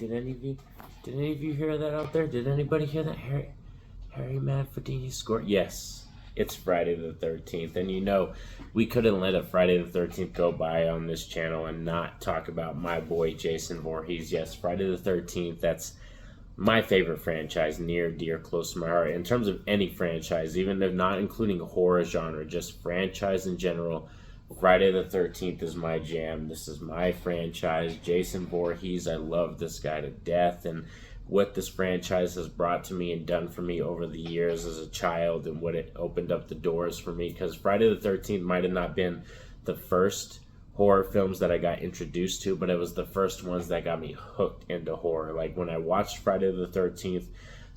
did any of you hear that out there? Did anybody hear that? Harry Manfredini score? Yes, it's Friday the 13th, and we couldn't let a Friday the 13th go by on this channel and not talk about my boy Jason Voorhees. Yes, Friday the 13th. That's my favorite franchise, near, dear, close to my heart. In terms of any franchise, even if not including horror genre, just franchise in general, Friday the 13th is my jam. This is my franchise. Jason Voorhees, I love this guy to death, and what this franchise has brought to me and done for me over the years as a child, and what it opened up the doors for me. Because Friday the 13th might have not been the first horror films that I got introduced to, but it was the first ones that got me hooked into horror. Like when I watched Friday the 13th,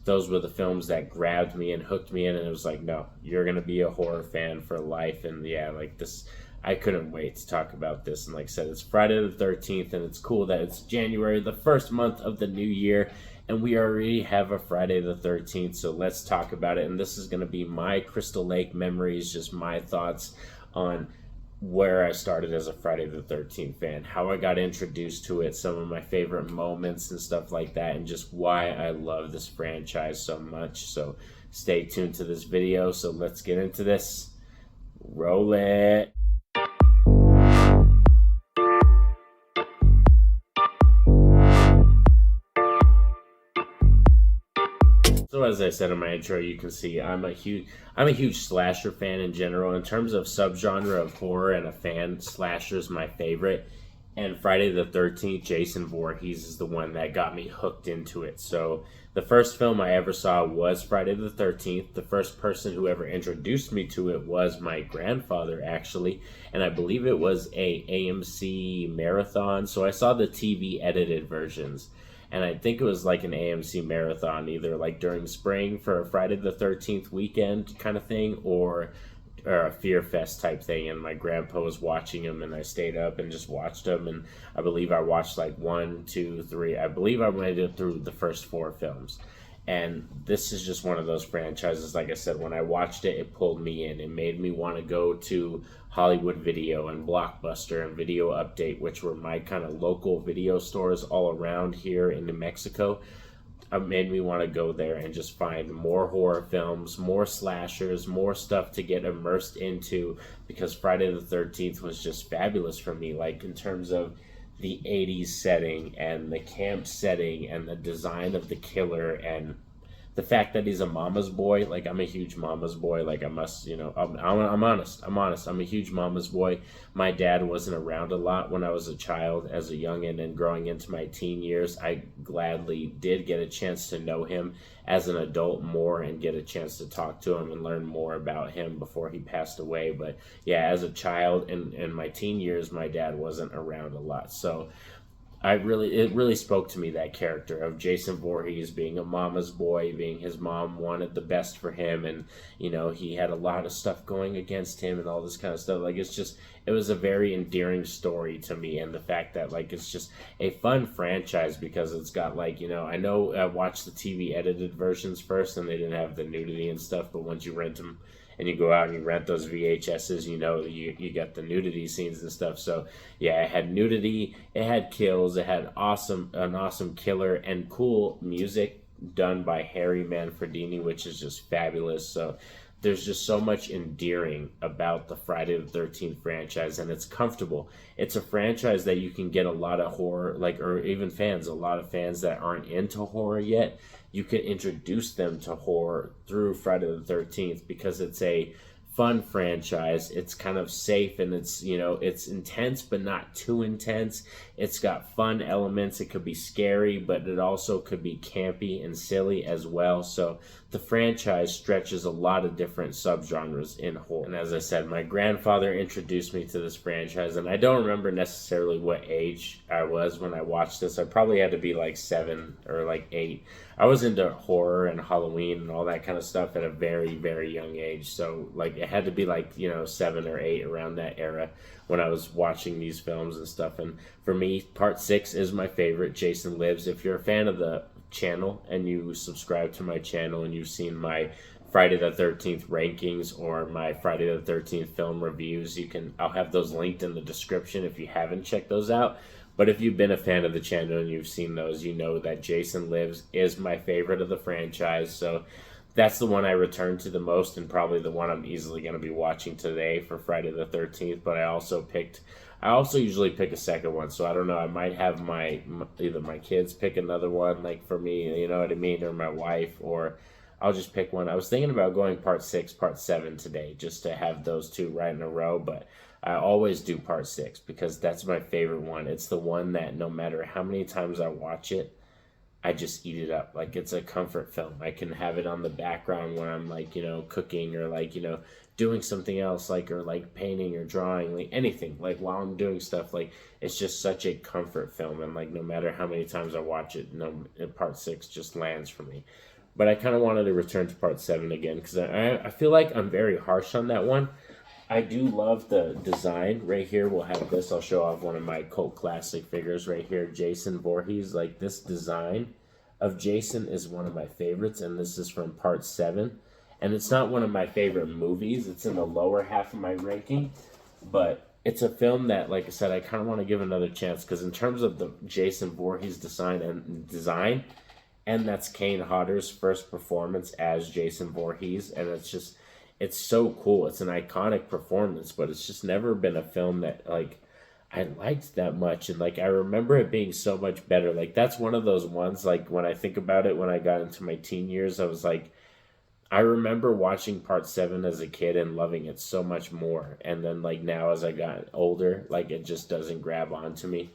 those were the films that grabbed me and hooked me in, and it was like, no, you're gonna be a horror fan for life. And yeah, like this, I couldn't wait to talk about this. And like I said, it's Friday the 13th, and it's cool that it's January, the first month of the new year, and we already have a Friday the 13th, so let's talk about it. And this is gonna be my Crystal Lake memories, just my thoughts on where I started as a Friday the 13th fan, how I got introduced to it, some of my favorite moments and stuff like that, and just why I love this franchise so much. So stay tuned to this video. So let's get into this. Roll it. So as I said in my intro, you can see I'm a huge slasher fan in general. In terms of subgenre of horror and a fan, slasher is my favorite. And Friday the 13th, Jason Voorhees is the one that got me hooked into it. So the first film I ever saw was Friday the 13th. The first person who ever introduced me to it was my grandfather, actually. And I believe it was a AMC marathon. So I saw the TV edited versions. And I think it was like an AMC marathon, either like during spring for a Friday the 13th weekend kind of thing, or a Fear Fest type thing. And my grandpa was watching them, and I stayed up and just watched them. And I believe I watched like 1, 2, 3. I believe I made it through the first 4 films. And this is just one of those franchises, like I said, when I watched it, it pulled me in. It made me want to go to Hollywood Video and Blockbuster and Video Update, which were my kind of local video stores all around here in New Mexico. It made me want to go there and just find more horror films, more slashers, more stuff to get immersed into, because Friday the 13th was just fabulous for me, like in terms of the 80s setting and the camp setting and the design of the killer, and the fact that he's a mama's boy. Like, I'm a huge mama's boy. Like, I must, I'm honest. I'm a huge mama's boy. My dad wasn't around a lot when I was a child, as a youngin', and growing into my teen years. I gladly did get a chance to know him as an adult more and get a chance to talk to him and learn more about him before he passed away. But yeah, as a child and in my teen years, my dad wasn't around a lot. So it really spoke to me, that character of Jason Voorhees being a mama's boy, being his mom wanted the best for him, and he had a lot of stuff going against him and all this kind of stuff. Like, it was a very endearing story to me, and the fact that like it's just a fun franchise because it's got like, I know I watched the TV edited versions first and they didn't have the nudity and stuff, but once you rent them and you go out and you rent those VHSs, you get the nudity scenes and stuff. So yeah, it had nudity, it had kills, it had an awesome killer, and cool music done by Harry Manfredini, which is just fabulous. So there's just so much endearing about the Friday the 13th franchise, and it's comfortable. It's a franchise that you can get a lot of horror, or even fans, a lot of fans that aren't into horror yet, you can introduce them to horror through Friday the 13th, because it's a fun franchise. It's kind of safe, and it's intense but not too intense. It's got fun elements. It could be scary, but it also could be campy and silly as well. So the franchise stretches a lot of different subgenres in horror. And as I said, my grandfather introduced me to this franchise, and I don't remember necessarily what age I was when I watched this. I probably had to be like 7 or like 8. I was into horror and Halloween and all that kind of stuff at a very, very young age. So like it had to be like 7 or 8, around that era, when I was watching these films and stuff. And for me, part 6 is my favorite, Jason Lives. If you're a fan of the channel and you subscribe to my channel and you've seen my Friday the 13th rankings or my Friday the 13th film reviews, I'll have those linked in the description if you haven't checked those out. But if you've been a fan of the channel and you've seen those, you know that Jason Lives is my favorite of the franchise. So that's the one I return to the most, and probably the one I'm easily going to be watching today for Friday the 13th. But I also usually pick a second one. So I don't know. I might have either my kids pick another one, like for me, you know what I mean, or my wife, or I'll just pick one. I was thinking about going part 6, part 7 today, just to have those two right in a row. But I always do part 6 because that's my favorite one. It's the one that no matter how many times I watch it, I just eat it up. Like, it's a comfort film. I can have it on the background when I'm, like, you know, cooking, or like, you know, doing something else, like, or like painting or drawing, like anything, like while I'm doing stuff. Like, it's just such a comfort film, and like no matter how many times I watch it, no, part 6 just lands for me. But I kind of wanted to return to part 7 again because I feel like I'm very harsh on that one. I do love the design. Right here we'll have this. I'll show off one of my cult classic figures right here, Jason Voorhees. Like, this design of Jason is one of my favorites, and this is from part 7. And it's not one of my favorite movies. It's in the lower half of my ranking, but it's a film that, like I said, I kind of want to give another chance because in terms of the Jason Voorhees design, and that's Kane Hodder's first performance as Jason Voorhees, and it's so cool. It's an iconic performance, but it's just never been a film that, like, I liked that much. And like, I remember it being so much better. Like, that's one of those ones, like, when I think about it, when I got into my teen years, I was like, I remember watching part 7 as a kid and loving it so much more. And then, like, now as I got older, like, it just doesn't grab onto me.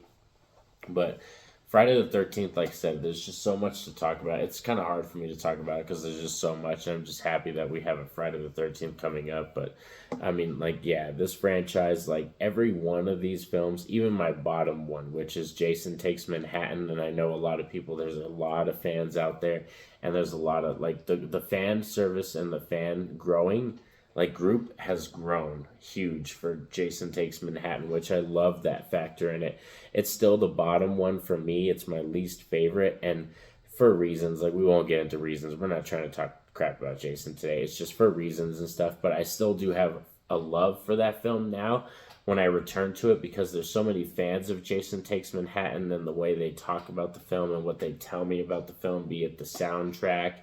But Friday the 13th, like I said, there's just so much to talk about. It's kind of hard for me to talk about it because there's just so much. And I'm just happy that we have a Friday the 13th coming up. But I mean, like, yeah, this franchise, like every one of these films, even my bottom one, which is Jason Takes Manhattan. And I know a lot of people, there's a lot of fans out there. And there's a lot of, like, the fan service and the fan growing, like, group has grown huge for Jason Takes Manhattan, which I love that factor in it. It's still the bottom one for me. It's my least favorite, and for reasons, like, we won't get into reasons. We're not trying to talk crap about Jason today. It's just for reasons and stuff, but I still do have a love for that film now when I return to it because there's so many fans of Jason Takes Manhattan and the way they talk about the film and what they tell me about the film, be it the soundtrack,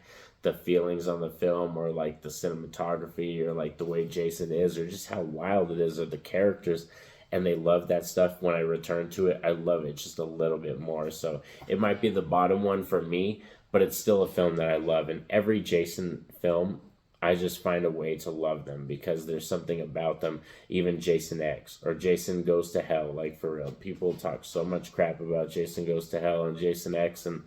the feelings on the film, or like the cinematography, or like the way Jason is, or just how wild it is, or the characters, and they love that stuff. When I return to it, I love it just a little bit more. So it might be the bottom one for me, but it's still a film that I love. And every Jason film, I just find a way to love them because there's something about them. Even Jason X or Jason Goes to Hell, like, for real, people talk so much crap about Jason Goes to Hell and Jason X, and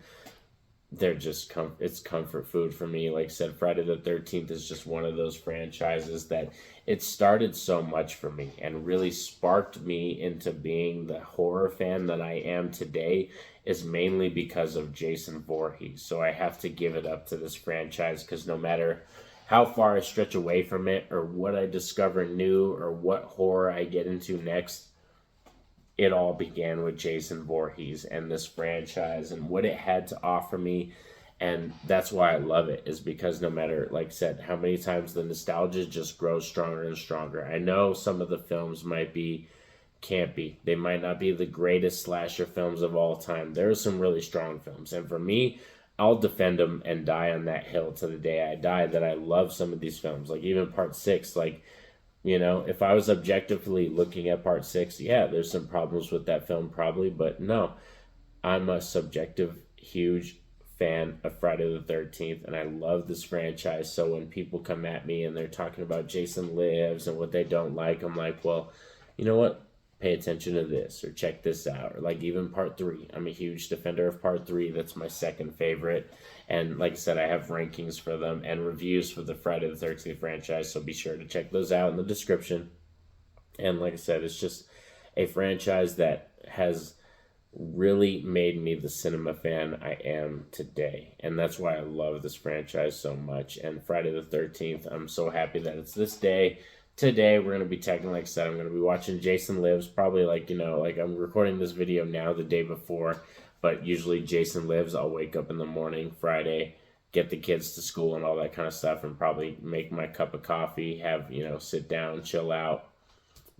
they're just it's comfort food for me. Like I said, Friday the 13th is just one of those franchises that it started so much for me and really sparked me into being the horror fan that I am today, is mainly because of Jason Voorhees. So I have to give it up to this franchise because no matter how far I stretch away from it, or what I discover new, or what horror I get into next, it all began with Jason Voorhees and this franchise and what it had to offer me. And that's why I love it, is because no matter, like I said, how many times, the nostalgia just grows stronger and stronger. I know some of the films might be campy. They might not be the greatest slasher films of all time. There are some really strong films. And for me, I'll defend them and die on that hill to the day I die, that I love some of these films. Like, even part 6, like, you know, if I was objectively looking at part 6, yeah, there's some problems with that film probably, but no, I'm a subjective, huge fan of Friday the 13th, and I love this franchise. So when people come at me and they're talking about Jason Lives and what they don't like, I'm like, well, you know what? Pay attention to this, or check this out. Or like even part 3. I'm a huge defender of part 3. That's my second favorite. And like I said, I have rankings for them and reviews for the Friday the 13th franchise. So be sure to check those out in the description. And like I said, it's just a franchise that has really made me the cinema fan I am today. And that's why I love this franchise so much. And Friday the 13th, I'm so happy that it's this day. Today, we're going to be tagging, like I said, I'm going to be watching Jason Lives, probably, like, you know, like, I'm recording this video now the day before, but usually Jason Lives, I'll wake up in the morning, Friday, get the kids to school and all that kind of stuff, and probably make my cup of coffee, have, you know, sit down, chill out,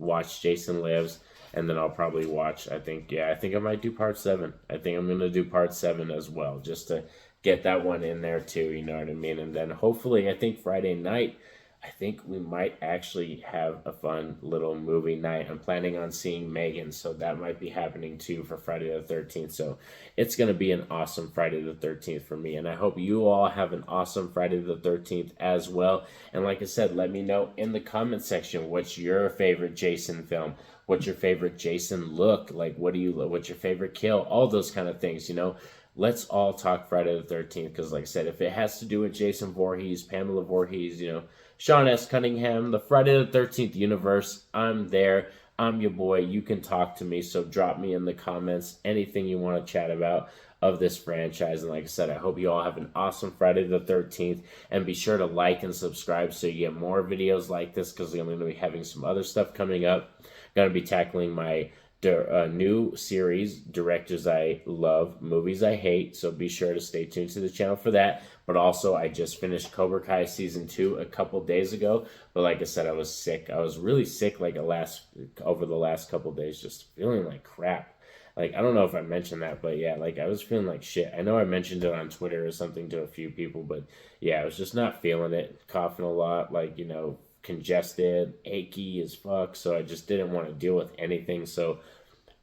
watch Jason Lives, and then I'll probably watch, I think I might do part 7. I think I'm going to do part 7 as well, just to get that one in there too, you know what I mean? And then hopefully, I think Friday night, I think we might actually have a fun little movie night. I'm planning on seeing Megan, so that might be happening too for Friday the 13th. So it's going to be an awesome Friday the 13th for me. And I hope you all have an awesome Friday the 13th as well. And like I said, let me know in the comment section what's your favorite Jason film. What's your favorite Jason look? Like, what's your favorite kill? All those kind of things, you know. Let's all talk Friday the 13th, because like I said, if it has to do with Jason Voorhees, Pamela Voorhees, you know, Sean S. Cunningham, the Friday the 13th universe, I'm there. I'm your boy. You can talk to me, so drop me in the comments anything you want to chat about of this franchise. And like I said, I hope you all have an awesome Friday the 13th, and be sure to like and subscribe so you get more videos like this, because I'm going to be having some other stuff coming up. Going to be tackling my new series, Directors I Love, Movies I Hate, so be sure to stay tuned to the channel for that. But also, I just finished Cobra Kai Season 2 a couple days ago, but like I said, I was sick. I was really sick like over the last couple days, just feeling like crap. Like, I don't know if I mentioned that, but yeah, like, I was feeling like shit. I know I mentioned it on Twitter or something to a few people, but yeah, I was just not feeling it, coughing a lot, like, you know, congested, achy as fuck, so I just didn't want to deal with anything, so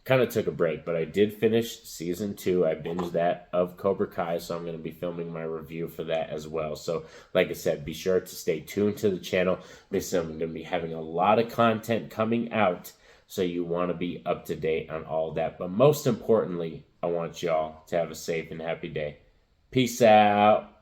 kind of took a break. But I did finish Season 2. I binged that of Cobra Kai, so I'm going to be filming my review for that as well. So like I said, be sure to stay tuned to the channel, because I'm going to be having a lot of content coming out, so you want to be up to date on all that. But most importantly, I want y'all to have a safe and happy day. Peace out.